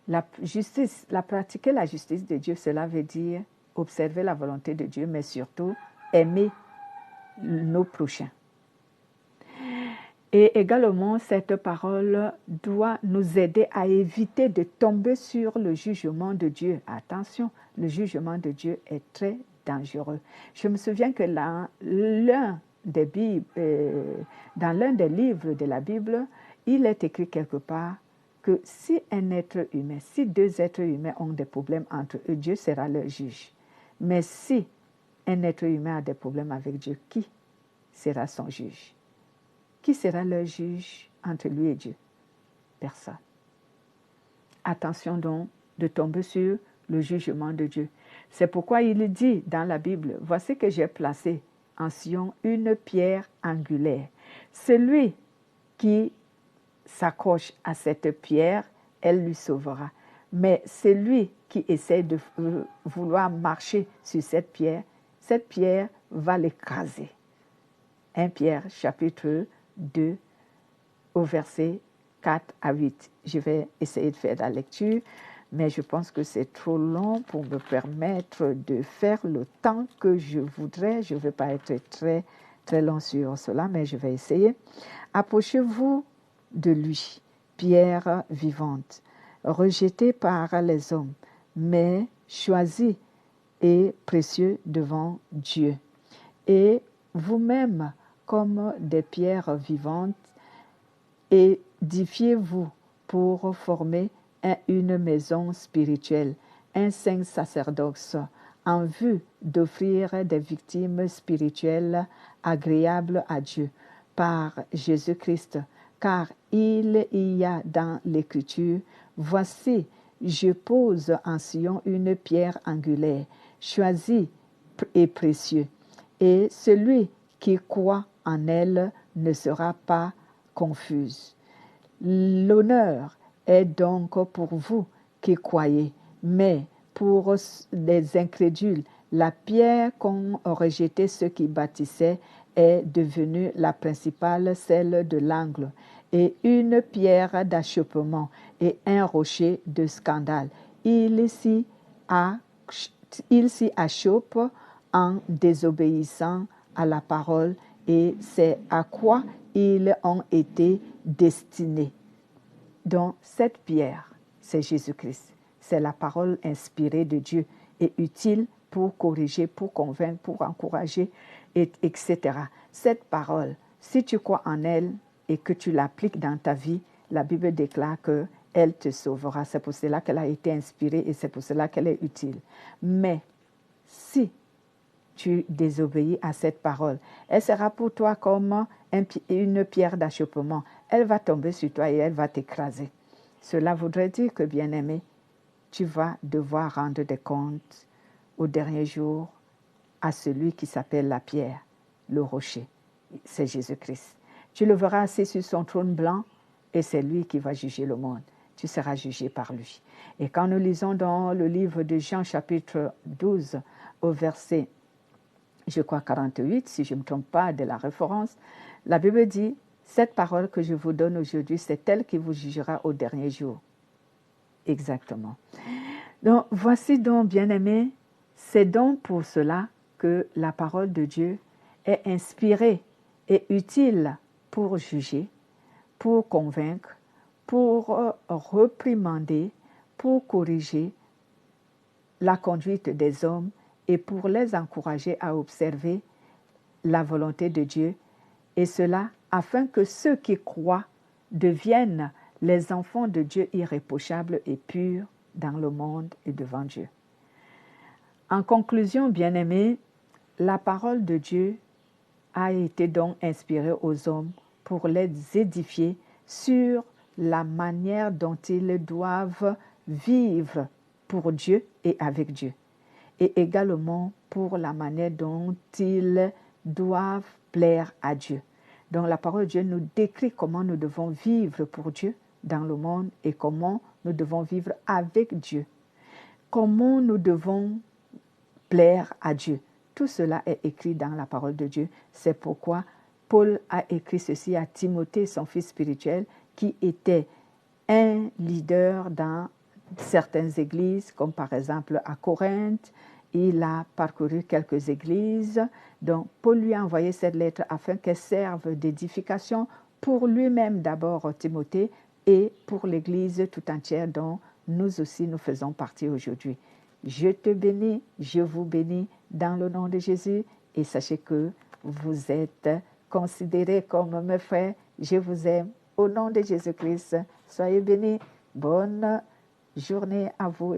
La justice, pratiquer la justice de Dieu, cela veut dire observer la volonté de Dieu, mais surtout aimer nos prochains. Et également, cette parole doit nous aider à éviter de tomber sur le jugement de Dieu. Attention, le jugement de Dieu est très dangereux. Je me souviens que dans l'un des livres de la Bible, il est écrit quelque part que si un être humain, si deux êtres humains ont des problèmes entre eux, Dieu sera leur juge. Mais si un être humain a des problèmes avec Dieu, qui sera son juge? Qui sera leur juge entre lui et Dieu? Personne. Attention donc de tomber sur le jugement de Dieu. C'est pourquoi il dit dans la Bible, « Voici que j'ai placé en Sion une pierre angulaire. Celui qui s'accroche à cette pierre, elle lui sauvera. Mais celui qui essaie de vouloir marcher sur cette pierre va l'écraser. » 1 Pierre chapitre 2 au verset 4 à 8. Je vais essayer de faire la lecture, mais je pense que c'est trop long pour me permettre de faire le temps que je voudrais. Je ne vais pas être très, très long sur cela, mais je vais essayer. Approchez-vous de lui, pierre vivante, rejetée par les hommes, mais choisie et précieux devant Dieu. Et vous-même, comme des pierres vivantes, édifiez-vous pour former une maison spirituelle, un saint sacerdoce, en vue d'offrir des victimes spirituelles agréables à Dieu par Jésus-Christ. Car il y a dans l'Écriture, « Voici, je pose en Sion une pierre angulaire, choisie et précieuse, et celui qui croit en elle ne sera pas confuse. » L'honneur est donc pour vous qui croyez, mais pour les incrédules, la pierre qu'ont rejetée ceux qui bâtissaient est devenue la principale, celle de l'angle, et une pierre d'achoppement et un rocher de scandale. Il s'y achoppe en désobéissant à la parole, et c'est à quoi ils ont été destinés. Donc, cette pierre, c'est Jésus-Christ. C'est la parole inspirée de Dieu et utile pour corriger, pour convaincre, pour encourager, etc. Cette parole, si tu crois en elle et que tu l'appliques dans ta vie, la Bible déclare qu'elle te sauvera. C'est pour cela qu'elle a été inspirée et c'est pour cela qu'elle est utile. Mais si tu désobéis à cette parole, elle sera pour toi comme une pierre d'achoppement. Elle va tomber sur toi et elle va t'écraser. Cela voudrait dire que, bien-aimé, tu vas devoir rendre des comptes au dernier jour à celui qui s'appelle la pierre, le rocher. C'est Jésus-Christ. Tu le verras assis sur son trône blanc et c'est lui qui va juger le monde. Tu seras jugé par lui. Et quand nous lisons dans le livre de Jean chapitre 12 au verset, je crois 48, si je ne me trompe pas de la référence, la Bible dit, « Cette parole que je vous donne aujourd'hui, c'est elle qui vous jugera au dernier jour. » Exactement. Donc, voici donc, bien-aimés, c'est donc pour cela que la parole de Dieu est inspirée et utile pour juger, pour convaincre, pour réprimander, pour corriger la conduite des hommes et pour les encourager à observer la volonté de Dieu, et cela afin que ceux qui croient deviennent les enfants de Dieu irréprochables et purs dans le monde et devant Dieu. En conclusion, bien-aimés, la parole de Dieu a été donc inspirée aux hommes pour les édifier sur la manière dont ils doivent vivre pour Dieu et avec Dieu, et également pour la manière dont ils doivent plaire à Dieu. Donc la parole de Dieu nous décrit comment nous devons vivre pour Dieu dans le monde et comment nous devons vivre avec Dieu. Comment nous devons plaire à Dieu. Tout cela est écrit dans la parole de Dieu. C'est pourquoi Paul a écrit ceci à Timothée, son fils spirituel, qui était un leader dans certaines églises, comme par exemple à Corinthe. Il a parcouru quelques églises. Donc, Paul lui a envoyé cette lettre afin qu'elle serve d'édification pour lui-même d'abord, Timothée, et pour l'Église tout entière dont nous aussi nous faisons partie aujourd'hui. Je te bénis, je vous bénis dans le nom de Jésus et sachez que vous êtes considérés comme mes frères. Je vous aime au nom de Jésus-Christ. Soyez bénis. Bonne journée à vous